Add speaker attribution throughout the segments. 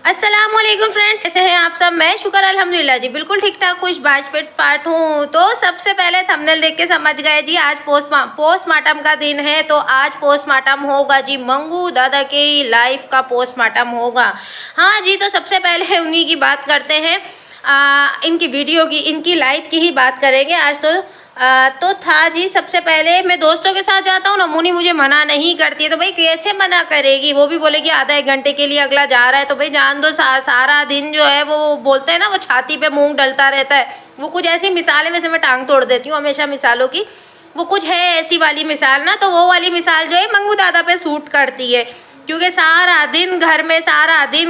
Speaker 1: अस्सलामुअलैकुम फ्रेंड्स, कैसे हैं आप सब। मैं शुक्र अल्हम्दुलिल्लाह जी बिल्कुल ठीक ठाक खुश बाज फिट फाट हूँ। तो सबसे पहले थंबनेल देख के समझ गए जी आज पोस्टमार्टम का दिन है। तो आज पोस्टमार्टम होगा जी, मंगू दादा की लाइफ का पोस्टमार्टम होगा। हाँ जी, तो सबसे पहले उन्हीं की बात करते हैं, इनकी वीडियो की, इनकी लाइफ की ही बात करेंगे आज। तो था जी, सबसे पहले मैं दोस्तों के साथ जाता हूँ ना, मुनी मुझे मना नहीं करती है। तो भाई कैसे मना करेगी, वो भी बोलेगी आधा एक घंटे के लिए अगला जा रहा है। तो भाई जान दो, सारा दिन जो है वो बोलते हैं ना, वो छाती पे मूंग डलता रहता है। वो कुछ ऐसी मिसाल है, वैसे मैं टांग तोड़ देती हूँ हमेशा मिसालों की। वो कुछ है ऐसी वाली मिसाल ना, तो वो वाली मिसाल जो है मंगू दादा पे सूट करती है। क्योंकि सारा दिन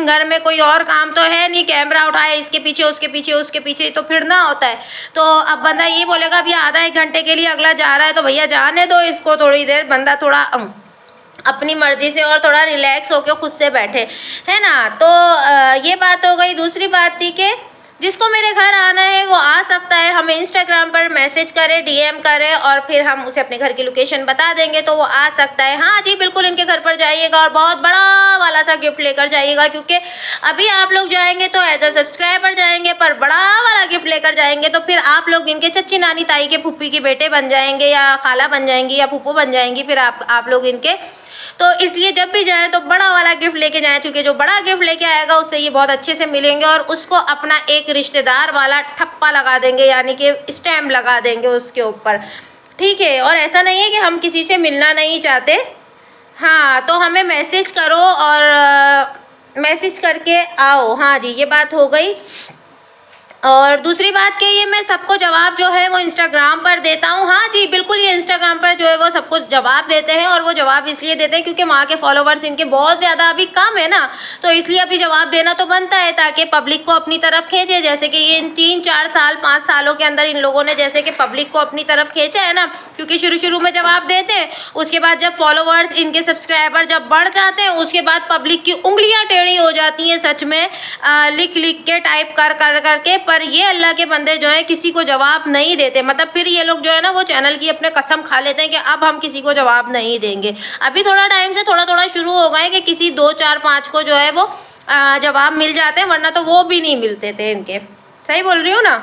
Speaker 1: घर में कोई और काम तो है नहीं, कैमरा उठाए इसके पीछे उसके पीछे उसके पीछे तो फिरना होता है। तो अब बंदा ये बोलेगा अभी आधा एक घंटे के लिए अगला जा रहा है, तो भैया जाने दो इसको थोड़ी देर, बंदा थोड़ा अपनी मर्जी से और थोड़ा रिलैक्स होके खुद से बैठे, है ना। तो ये बात हो गई। दूसरी बात थी कि जिसको मेरे घर आना है वो आ सकता है, हमें इंस्टाग्राम पर मैसेज करे, डीएम करे और फिर हम उसे अपने घर की लोकेशन बता देंगे तो वो आ सकता है। हाँ जी बिल्कुल, इनके घर पर जाइएगा और बहुत बड़ा वाला सा गिफ्ट लेकर जाइएगा, क्योंकि अभी आप लोग जाएंगे तो एज अ सब्सक्राइबर जाएंगे, पर बड़ा वाला गिफ्ट लेकर जाएंगे तो फिर आप लोग इनके चच्ची नानी ताई के फूफी के बेटे बन जाएंगे, या खाला बन जाएंगी, या फूफो बन जाएंगी फिर आप लोग इनके। तो इसलिए जब भी जाएं तो बड़ा वाला गिफ्ट लेके जाएं, क्योंकि जो बड़ा गिफ्ट लेके आएगा उससे ये बहुत अच्छे से मिलेंगे और उसको अपना एक रिश्तेदार वाला ठप्पा लगा देंगे, यानी कि स्टैम्प लगा देंगे उसके ऊपर, ठीक है। और ऐसा नहीं है कि हम किसी से मिलना नहीं चाहते, हाँ, तो हमें मैसेज करो और मैसेज करके आओ। हाँ जी, ये बात हो गई। और दूसरी बात कि ये मैं सबको जवाब जो है वो इंस्टाग्राम पर देता हूँ। हाँ जी बिल्कुल, ये इंस्टाग्राम पर जो है वो सबको जवाब देते हैं, और वो जवाब इसलिए देते हैं क्योंकि वहाँ के फॉलोवर्स इनके बहुत ज़्यादा अभी कम है ना, तो इसलिए अभी जवाब देना तो बनता है ताकि पब्लिक को अपनी तरफ खींचे। जैसे कि ये इन 3-4 साल 5 सालों के अंदर इन लोगों ने जैसे कि पब्लिक को अपनी तरफ खींचा है ना, क्योंकि शुरू में जवाब देते हैं, उसके बाद जब फॉलोवर्स इनके सब्सक्राइबर जब बढ़ जाते हैं उसके बाद पब्लिक की उंगलियाँ टेढ़ी हो जाती हैं, सच में लिख के टाइप करके। पर ये अल्लाह के बंदे जो है किसी को जवाब नहीं देते, मतलब फिर ये लोग जो है ना वो चैनल की अपने कसम खा लेते हैं कि अब हम किसी को जवाब नहीं देंगे। अभी थोड़ा टाइम से थोड़ा शुरू हो गए कि किसी 2, 4, 5 को जो है वो जवाब मिल जाते हैं, वरना तो वो भी नहीं मिलते थे इनके। सही बोल रही हूँ ना।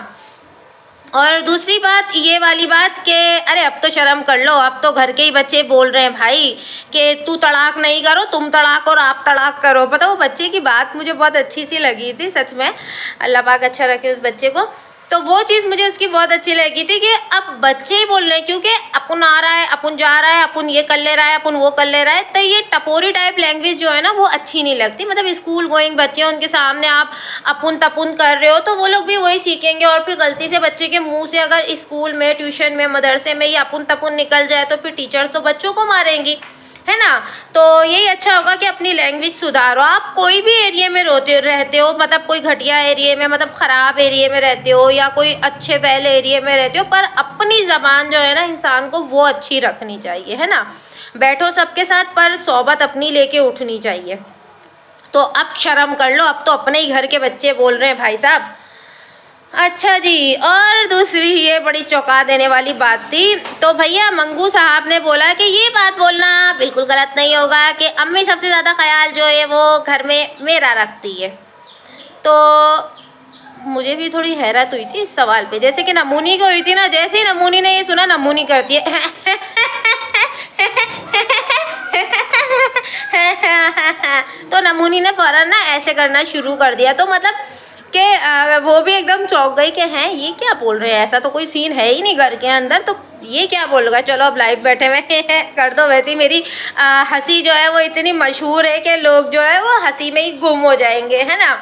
Speaker 1: और दूसरी बात ये वाली बात कि अरे अब तो शर्म कर लो, अब तो घर के ही बच्चे बोल रहे हैं भाई कि तू तड़ाक नहीं करो, तुम तड़ाक और आप तड़ाक करो। पता वो बच्चे की बात मुझे बहुत अच्छी सी लगी थी, सच में अल्लाह पाक अच्छा रखे उस बच्चे को। तो वो चीज़ मुझे उसकी बहुत अच्छी लगी थी कि अब बच्चे ही बोल रहे हैं, क्योंकि अपन आ रहा है, अपन जा रहा है, अपन ये कर ले रहा है, अपन वो कर ले रहा है। तो ये टपोरी टाइप लैंग्वेज जो है ना वो अच्छी नहीं लगती। मतलब स्कूल गोइंग बच्चे उनके सामने आप अपुन तपुन कर रहे हो तो वो लोग भी वही सीखेंगे, और फिर गलती से बच्चे के मुंह से अगर स्कूल में, ट्यूशन में, मदरसे में ये अपुन तपुन निकल जाए तो फिर टीचर्स तो बच्चों को मारेंगी, है ना। तो यही अच्छा होगा कि अपनी लैंग्वेज सुधारो। आप कोई भी एरिया में रहते हो, मतलब कोई घटिया एरिया में, मतलब ख़राब एरिया में रहते हो, या कोई अच्छे वेल एरिया में रहते हो, पर अपनी ज़बान जो है ना इंसान को वो अच्छी रखनी चाहिए, है ना। बैठो सबके साथ पर सोबत अपनी लेके उठनी चाहिए। तो अब शर्म कर लो, अब तो अपने ही घर के बच्चे बोल रहे हैं भाई साहब। अच्छा जी, और दूसरी ये बड़ी चौंका देने वाली बात थी। तो भैया मंगू साहब ने बोला कि ये बात बोलना बिल्कुल गलत नहीं होगा कि अम्मी सबसे ज़्यादा ख्याल जो है वो घर में मेरा रखती है। तो मुझे भी थोड़ी हैरत हुई थी इस सवाल पे, जैसे कि नमूनी को हुई थी ना। जैसे ही नमूनी ने ये सुना, नमूनी करती है तो नमूनी ने फ़ौरन ना ऐसे करना शुरू कर दिया। तो मतलब कि वो भी एकदम चौंक गई कि हैं ये क्या बोल रहे हैं, ऐसा तो कोई सीन है ही नहीं घर के अंदर, तो ये क्या बोल रहा है। चलो अब लाइव बैठे हुए कर दो। वैसे ही मेरी हंसी जो है वो इतनी मशहूर है कि लोग जो है वो हंसी में ही गुम हो जाएंगे, है ना।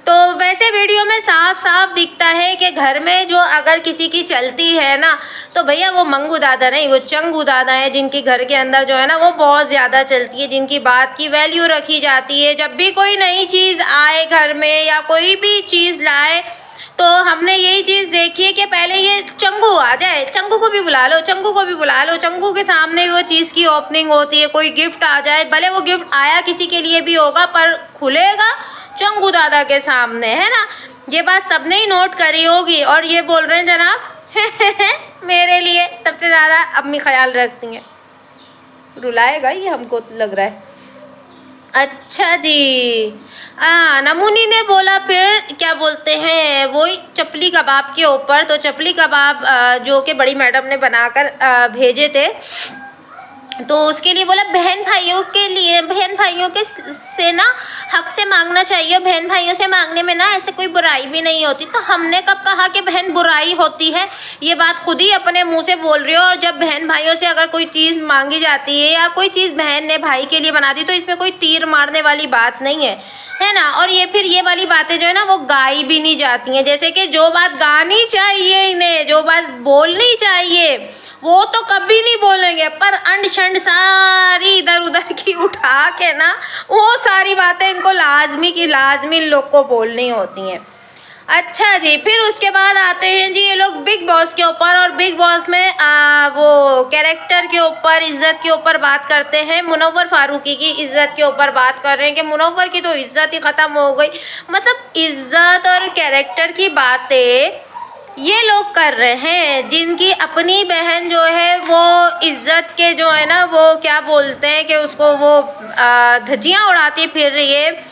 Speaker 1: तो वैसे वीडियो में साफ साफ दिखता है कि घर में जो अगर किसी की चलती है ना, तो भैया वो मंगू दादा नहीं, वो चंगू दादा है, जिनकी घर के अंदर जो है ना वो बहुत ज़्यादा चलती है, जिनकी बात की वैल्यू रखी जाती है। जब भी कोई नई चीज़ आए घर में या कोई भी चीज़ लाए, तो हमने यही चीज़ देखी है कि पहले ये चंगू आ जाए, चंगू को भी बुला लो, चंगू को भी बुला लो, चंगू के सामने वो चीज़ की ओपनिंग होती है। कोई गिफ्ट आ जाए, भले वो गिफ्ट आया किसी के लिए भी होगा, पर खुलेगा चंगू दादा के सामने, है ना। ये बात सबने ही नोट करी होगी। और ये बोल रहे हैं जनाब मेरे लिए सबसे ज़्यादा अम्मी ख्याल रखती हैं। रुलाएगा ये हमको लग रहा है। अच्छा जी, नमूनी ने बोला फिर क्या बोलते हैं वही चपली कबाब के ऊपर। तो चपली कबाब जो कि बड़ी मैडम ने बनाकर भेजे थे, तो उसके लिए बोला बहन भाइयों के लिए, बहन भाइयों के से ना हक से मांगना चाहिए, बहन भाइयों से मांगने में ना ऐसे कोई बुराई भी नहीं होती। तो हमने कब कहा कि बहन बुराई होती है? ये बात खुद ही अपने मुंह से बोल रही हो। और जब बहन भाइयों से अगर कोई चीज़ मांगी जाती है या कोई चीज़ बहन ने भाई के लिए बना दी, तो इसमें कोई तीर मारने वाली बात नहीं है ना। और ये फिर ये वाली बातें जो है ना वो गाई भी नहीं जाती हैं। जैसे कि जो बात गानी चाहिए इन्हें, जो बात बोलनी चाहिए वो तो कभी नहीं बोलेंगे, पर अंड शंड सारी इधर उधर की उठा के ना वो सारी बातें इनको लाजमी की लाजमी इन लोग को बोलनी होती हैं। अच्छा जी, फिर उसके बाद आते हैं जी ये लोग बिग बॉस के ऊपर। और बिग बॉस में वो कैरेक्टर के ऊपर, इज़्ज़त के ऊपर बात करते हैं। मुनव्वर फारूकी की इज़्ज़त के ऊपर बात कर रहे हैं कि मुनव्वर की तो इज़्ज़त ही ख़त्म हो गई। मतलब इज़्ज़त और कैरेक्टर की बातें ये लोग कर रहे हैं जिनकी अपनी बहन जो है वो इज़्ज़त के जो है ना वो क्या बोलते हैं कि उसको वो धज्जियाँ उड़ाती फिर रही है।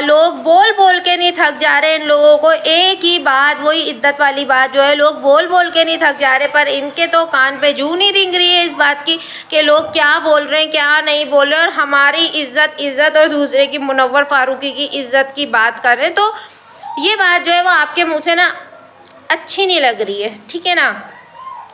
Speaker 1: लोग बोल बोल के नहीं थक जा रहे। इन लोगों को एक ही बात, वही इद्दत वाली बात जो है, लोग बोल बोल के नहीं थक जा रहे, पर इनके तो कान पे जूं नहीं रिंग रही है इस बात की कि लोग क्या बोल रहे हैं क्या नहीं बोल रहे हैं। और हमारी इज़्ज़त और दूसरे की मुनव्वर फारूकी की इज़्ज़त की बात कर रहे हैं, तो ये बात जो है वो आपके मुँह से ना अच्छी नहीं लग रही है, ठीक है ना।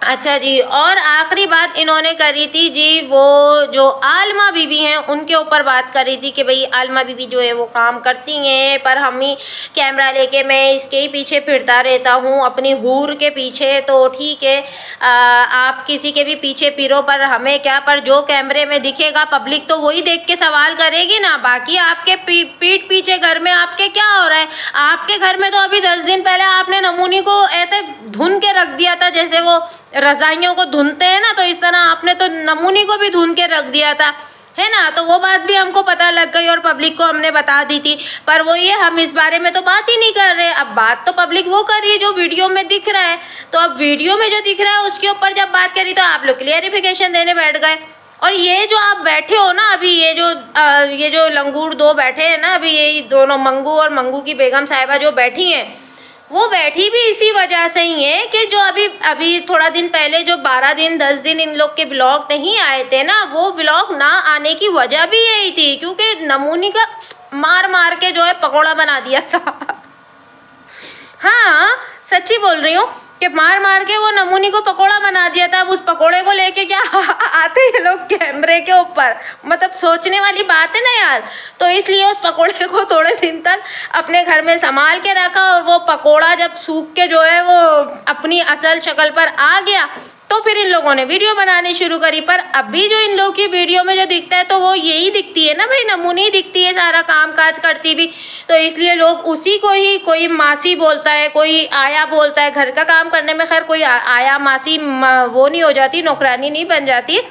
Speaker 1: अच्छा जी, और आखिरी बात इन्होंने करी थी जी वो जो आलमा बीबी हैं उनके ऊपर बात करी थी कि भाई आलमा बीबी जो है वो काम करती हैं, पर हम ही कैमरा लेके मैं इसके ही पीछे फिरता रहता हूँ अपनी हूर के पीछे। तो ठीक है, आप किसी के भी पीछे फिरो, पर हमें क्या, पर जो कैमरे में दिखेगा पब्लिक तो वही देख के सवाल करेगी ना। बाकी आपके पीठ पीछे घर में आपके क्या हो रहा है? आपके घर में तो अभी 10 दिन पहले आपने नमूनी को ऐसे धुन के रख दिया था, जैसे वो रजाइयों को धुनते हैं ना, तो इस तरह आपने तो नमूनी को भी धुन के रख दिया था, है ना। तो वो बात भी हमको पता लग गई और पब्लिक को हमने बता दी थी, पर वो ये हम इस बारे में तो बात ही नहीं कर रहे। अब बात तो पब्लिक वो कर रही है जो वीडियो में दिख रहा है। तो अब वीडियो में जो दिख रहा है उसके ऊपर जब बात करी तो आप लोग क्लियरिफिकेशन देने बैठ गए। और ये जो आप बैठे हो ना अभी, ये जो लंगूर दो बैठे हैं ना अभी, ये दोनों मंगू और मंगू की बेगम साहिबा जो बैठी हैं, वो बैठी भी इसी वजह से ही है कि जो अभी थोड़ा दिन पहले जो 12 दिन 10 दिन इन लोग के व्लॉग नहीं आए थे ना, वो व्लॉग ना आने की वजह भी यही थी क्योंकि नमूनी का मार मार के जो है पकौड़ा बना दिया था। हाँ सच्ची बोल रही हूँ कि मार मार के वो नमूनी को पकोड़ा बना दिया था। अब उस पकोड़े को लेके क्या आते हैं लोग कैमरे के ऊपर, मतलब सोचने वाली बात है ना यार। तो इसलिए उस पकोड़े को थोड़े दिन तक अपने घर में संभाल के रखा, और वो पकोड़ा जब सूख के जो है वो अपनी असल शक्ल पर आ गया तो फिर इन लोगों ने वीडियो बनानी शुरू करी। पर अभी जो इन लोगों की वीडियो में जो दिखता है तो वो यही दिखती है ना भाई, नमूनी दिखती है सारा काम काज करती भी। तो इसलिए लोग उसी को ही, कोई मासी बोलता है, कोई आया बोलता है। घर का काम करने में खैर कोई आया मासी वो नहीं हो जाती, नौकरानी नहीं बन जाती,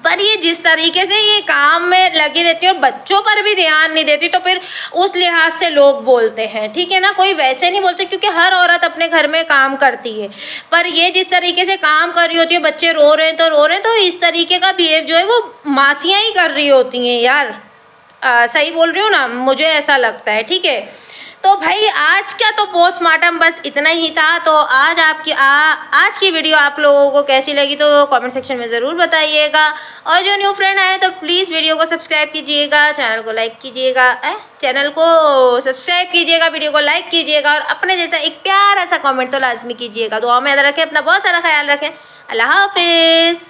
Speaker 1: पर ये जिस तरीके से ये काम में लगी रहती है और बच्चों पर भी ध्यान नहीं देती, तो फिर उस लिहाज से लोग बोलते हैं, ठीक है ना। कोई वैसे नहीं बोलते क्योंकि हर औरत अपने घर में काम करती है, पर ये जिस तरीके से काम कर रही होती है, बच्चे रो रहे हैं तो रो रहे हैं, तो इस तरीके का बिहेव जो है वो मासियाँ ही कर रही होती हैं यार। सही बोल रही हूँ ना, मुझे ऐसा लगता है, ठीक है। तो भाई आज का तो पोस्टमार्टम बस इतना ही था। तो आज आज की वीडियो आप लोगों को कैसी लगी तो कमेंट सेक्शन में ज़रूर बताइएगा। और जो न्यू फ्रेंड आए तो प्लीज़ वीडियो को सब्सक्राइब कीजिएगा, चैनल को लाइक कीजिएगा, चैनल को सब्सक्राइब कीजिएगा, वीडियो को लाइक कीजिएगा, और अपने जैसा एक प्यारा सा कमेंट तो लाजमी कीजिएगा। दुआ में याद रखें, अपना बहुत सारा ख्याल रखें। अल्लाह हाफिज़।